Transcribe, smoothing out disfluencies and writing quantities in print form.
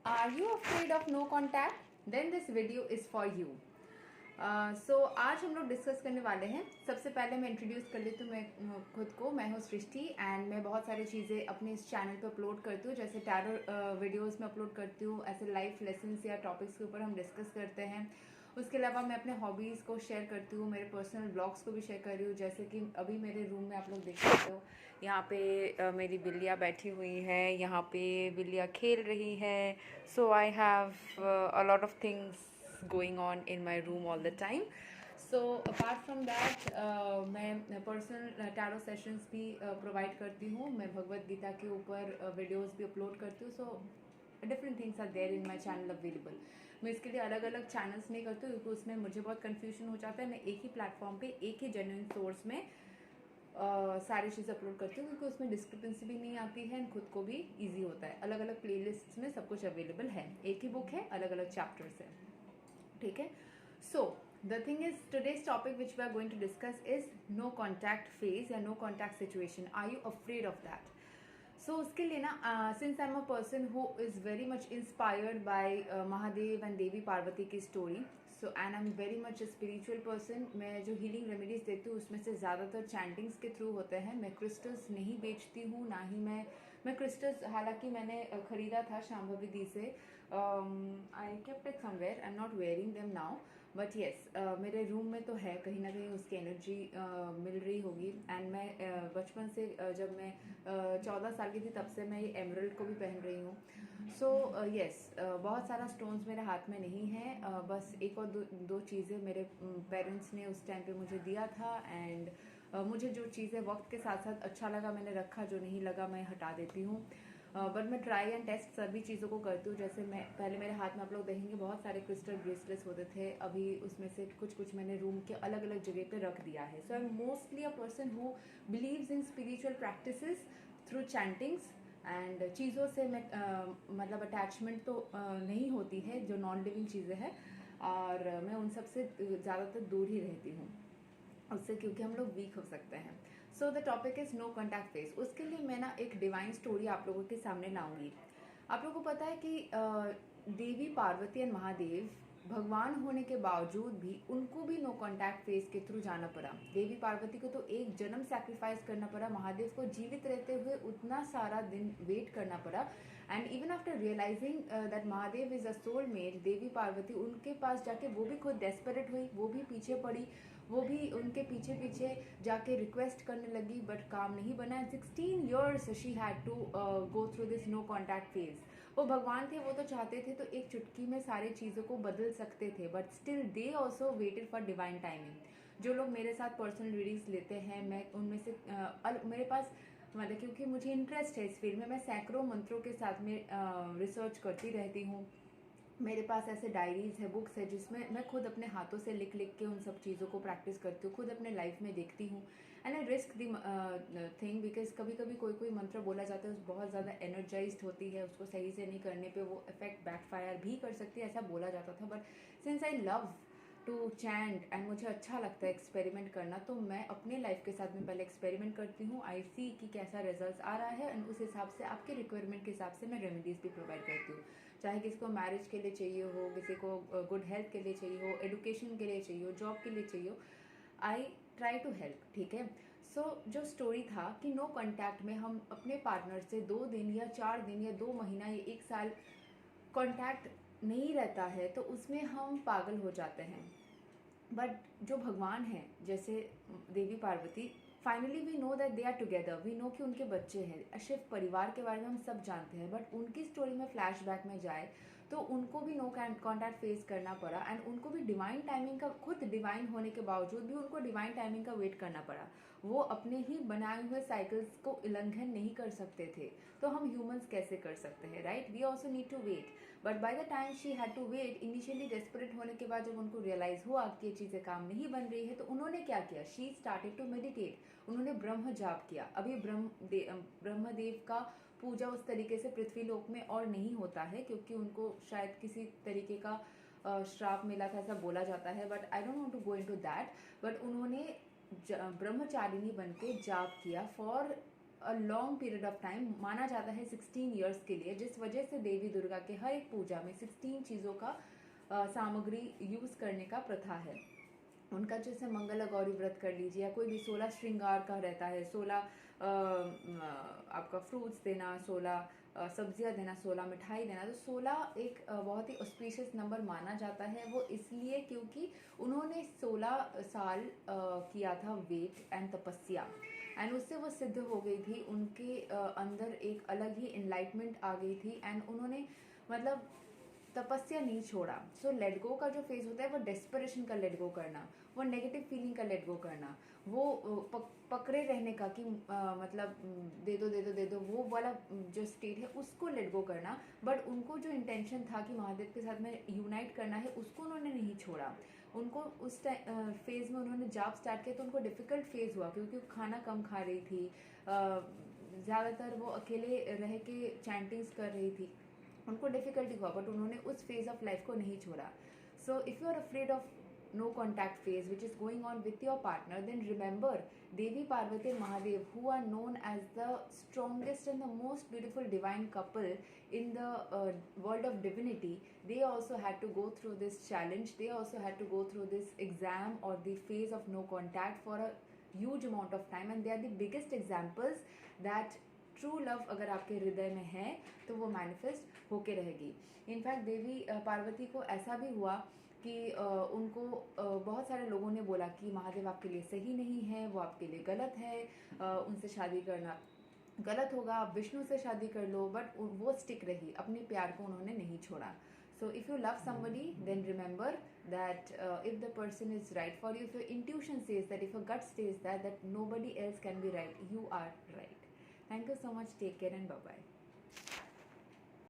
Are you afraid of no contact? Then this video is for you. So आज हम लोग discuss करने वाले हैं। सबसे पहले मैं इंट्रोड्यूस कर लेती हूँ मैं खुद को। मैं हूँ सृष्टि एंड मैं बहुत सारी चीज़ें अपने इस चैनल पे अपलोड करती हूँ, जैसे टैरो वीडियोस में अपलोड करती हूँ, ऐसे लाइफ लेसन्स या टॉपिक्स के ऊपर हम डिस्कस करते हैं। उसके अलावा मैं अपने हॉबीज़ को शेयर करती हूँ, मेरे पर्सनल ब्लॉग्स को भी शेयर कर रही हूँ। जैसे कि अभी मेरे रूम में आप लोग देख सकते हो, यहाँ पे मेरी बिल्लियाँ बैठी हुई है, यहाँ पे बिल्लियाँ खेल रही है। So I have a lot of things going on in my room all the time. So apart from that मैं पर्सनल टैरो सेशंस भी प्रोवाइड करती हूँ। मैं भगवत गीता के ऊपर वीडियोस भी अपलोड करती हूँ। So different things are there in my channel available. मैं इसके लिए अलग अलग चैनल्स नहीं करती हूँ क्योंकि उसमें मुझे बहुत कन्फ्यूजन हो जाता है। मैं एक ही प्लेटफॉर्म पे एक ही जेन्युइन सोर्स में सारी चीज़ अपलोड करती हूँ क्योंकि उसमें डिस्क्रिपेंसी भी नहीं आती है एंड खुद को भी ईजी होता है। अलग अलग प्लेलिस्ट में सब कुछ अवेलेबल है, एक ही बुक है, अलग अलग चैप्टर्स है, ठीक है। So the thing is today's topic which we are going to discuss is no contact phase या no contact situation. Are you afraid of that? So उसके लिए ना since I am a person who is very much inspired by Mahadev and Devi Parvati की story, so and I am very much a spiritual person. मैं जो healing remedies देती हूँ उसमें से ज़्यादातर चैंटिंग्स के थ्रू होते हैं। मैं क्रिस्टल्स नहीं बेचती हूँ, ना ही मैं क्रिस्टल्स, हालांकि मैंने खरीदा था शाम्भवी दी से। I kept it somewhere, I am not wearing them now, but yes मेरे रूम में तो है, कहीं ना कहीं उसकी एनर्जी मिल रही होगी। एंड मैं बचपन से जब मैं 14 साल की थी तब से मैं ये एमरल्ड को भी पहन रही हूँ। सो येस बहुत सारा स्टोन्स मेरे हाथ में नहीं है। बस एक और दो चीज़ें मेरे पेरेंट्स ने उस टाइम पे मुझे दिया था एंड मुझे जो चीज़ें वक्त के साथ साथ अच्छा लगा मैंने रखा, जो नहीं लगा मैं हटा देती हूँ। बट मैं ट्राई एंड टेस्ट सभी चीज़ों को करती हूँ। जैसे मैं पहले मेरे हाथ में आप लोग देखेंगे बहुत सारे क्रिस्टल ब्रेसलेट्स होते थे, अभी उसमें से कुछ मैंने रूम के अलग अलग जगह पे रख दिया है। So I am mostly a person who believes in spiritual practices through chantings and चीज़ों से मैं मतलब अटैचमेंट तो नहीं होती है, जो नॉन लिविंग चीज़ें हैं, और मैं उन सब से ज़्यादातर दूर ही रहती हूँ उससे, क्योंकि हम लोग वीक हो सकते हैं। So the topic is no contact phase. उसके लिए मैं ना एक डिवाइन स्टोरी आप लोगों के सामने लाऊंगी। आप लोगों को पता है कि देवी पार्वती एंड महादेव भगवान होने के बावजूद भी उनको भी नो कॉन्टैक्ट फेज के थ्रू जाना पड़ा। देवी पार्वती को तो एक जन्म सैक्रिफाइस करना पड़ा, महादेव को जीवित रहते हुए उतना सारा दिन वेट करना पड़ा। And even after realizing that Mahadev is a soulmate, Devi Parvati उनके पास जाके वो भी खुद डेस्परेट हुई, वो भी पीछे पड़ी, वो भी उनके पीछे पीछे जाके रिक्वेस्ट करने लगी, बट काम नहीं बना। 16 years she had to go through this no contact phase. वो भगवान थे, वो तो चाहते थे तो एक चुटकी में सारी चीज़ों को बदल सकते थे, but still they also waited for divine timing. जो लोग मेरे साथ पर्सनल रीडिंग्स लेते हैं, मैं उनमें से मेरे पास मतलब क्योंकि मुझे इंटरेस्ट है इस फील्ड में, मैं सैकड़ों मंत्रों के साथ में रिसर्च करती रहती हूँ। मेरे पास ऐसे डायरीज है, बुक्स है, जिसमें मैं खुद अपने हाथों से लिख लिख के उन सब चीज़ों को प्रैक्टिस करती हूँ, खुद अपने लाइफ में देखती हूँ। And I risk the thing because कभी कभी कोई मंत्र बोला जाता है, बहुत ज़्यादा एनर्जाइज्ड होती है, उसको सही से नहीं करने पे वो इफेक्ट बैकफायर भी कर सकती है, ऐसा बोला जाता था। But since I love to chant and मुझे अच्छा लगता है एक्सपेरिमेंट करना, तो मैं अपने लाइफ के साथ में पहले एक्सपेरिमेंट करती हूँ, आई सी कि कैसा रिजल्ट आ रहा है, एंड उस हिसाब से आपके रिक्वायरमेंट के हिसाब से मैं रेमेडीज़ भी प्रोवाइड करती हूँ। चाहे किसी को मैरिज के लिए चाहिए हो, किसी को गुड हेल्थ के लिए चाहिए हो, एडुकेशन के लिए चाहिए हो, जॉब के लिए चाहिए हो, आई ट्राई टू हेल्प, ठीक है। सो जो स्टोरी था कि नो कॉन्टैक्ट में हम अपने पार्टनर से 2 दिन या 4 दिन या 2 महीना या 1 साल कॉन्टैक्ट नहीं रहता है, तो उसमें हम पागल हो जाते हैं। बट जो भगवान हैं, जैसे Devi Parvati, finally we know that they are together, we know कि उनके बच्चे हैं, शिव परिवार के बारे में हम सब जानते हैं। बट उनकी स्टोरी में फ्लैशबैक में जाए तो उनको भी नो कॉन्टैक्ट फेस करना पड़ा, एंड उनको भी डिवाइन टाइमिंग का, खुद डिवाइन होने के बावजूद भी उनको डिवाइन टाइमिंग का वेट करना पड़ा। वो अपने ही बनाए हुए साइकिल्स को उल्लंघन नहीं कर सकते थे, तो हम ह्यूमंस कैसे कर सकते हैं, right? We also need to wait. But by the time she had to wait, initially desperate होने के बाद जब उनको रियलाइज हुआ कि ये चीज़ें काम नहीं बन रही है, तो उन्होंने क्या किया? शी स्टार्टेड टू मेडिटेट, उन्होंने ब्रह्म जाप किया। अभी ब्रह्मदेव का पूजा उस तरीके से पृथ्वी लोक में और नहीं होता है, क्योंकि उनको शायद किसी तरीके का श्राप मिला था, ऐसा बोला जाता है, but I don't want to go into that. But उन्होंने ब्रह्मचारिणी बन के जाप किया for a long period of time, माना जाता है 16 ईयर्स के लिए, जिस वजह से देवी दुर्गा के हर एक पूजा में 16 चीज़ों का सामग्री यूज़ करने का प्रथा है। उनका जैसे मंगला गौरी व्रत कर लीजिए, या कोई भी 16 श्रृंगार का रहता है, 16 आपका फ्रूट्स देना, 16 सब्जियां देना, 16 मिठाई देना। तो 16 एक बहुत ही ऑस्पिशियस नंबर माना जाता है। वो इसलिए क्योंकि उन्होंने 16 साल किया था वेट एंड तपस्या, एंड उससे वो सिद्ध हो गई थी। उनके अंदर एक अलग ही इनलाइटमेंट आ गई थी, एंड उन्होंने मतलब तपस्या नहीं छोड़ा। सो लेट गो का जो फेज होता है वो डेस्परेशन का लेट गो करना, वो नेगेटिव फीलिंग का लेट गो करना, वो पकड़े रहने का कि मतलब दे दो दे दो दे दो, वो वाला जो स्टेट है उसको लेट गो करना। बट उनको जो इंटेंशन था कि महादेव के साथ में यूनाइट करना है, उसको उन्होंने नहीं छोड़ा। उनको उस फेज़ में उन्होंने जॉब स्टार्ट किया तो उनको डिफ़िकल्ट फेज़ हुआ, क्योंकि वो खाना कम खा रही थी, ज़्यादातर वो अकेले रह के चैंटिंग्स कर रही थी, उनको डिफिकल्टी हुआ, बट उन्होंने उस फेज ऑफ लाइफ को नहीं छोड़ा। So if you are afraid of no contact phase which is going on with your partner, then remember Devi Parvati and Mahadev, who are known as the strongest and the most beautiful divine couple in the world of divinity, they also had to go through this challenge. They also had to go through this exam or the phase of no contact for a huge amount of time, and they are the biggest examples that true love अगर आपके हृदय में है तो वो manifest होके रहेगी। In fact देवी पार्वती को ऐसा भी हुआ कि उनको बहुत सारे लोगों ने बोला कि महादेव आपके लिए सही नहीं है, वो आपके लिए गलत है, उनसे शादी करना गलत होगा, आप विष्णु से शादी कर लो। बट वो स्टिक रही, अपने प्यार को उन्होंने नहीं छोड़ा। So if you love somebody, then remember that if the person is right for you, if your intuition says that, if your gut says that nobody else can be right, you are right. Thank you so much. Take care and bye-bye.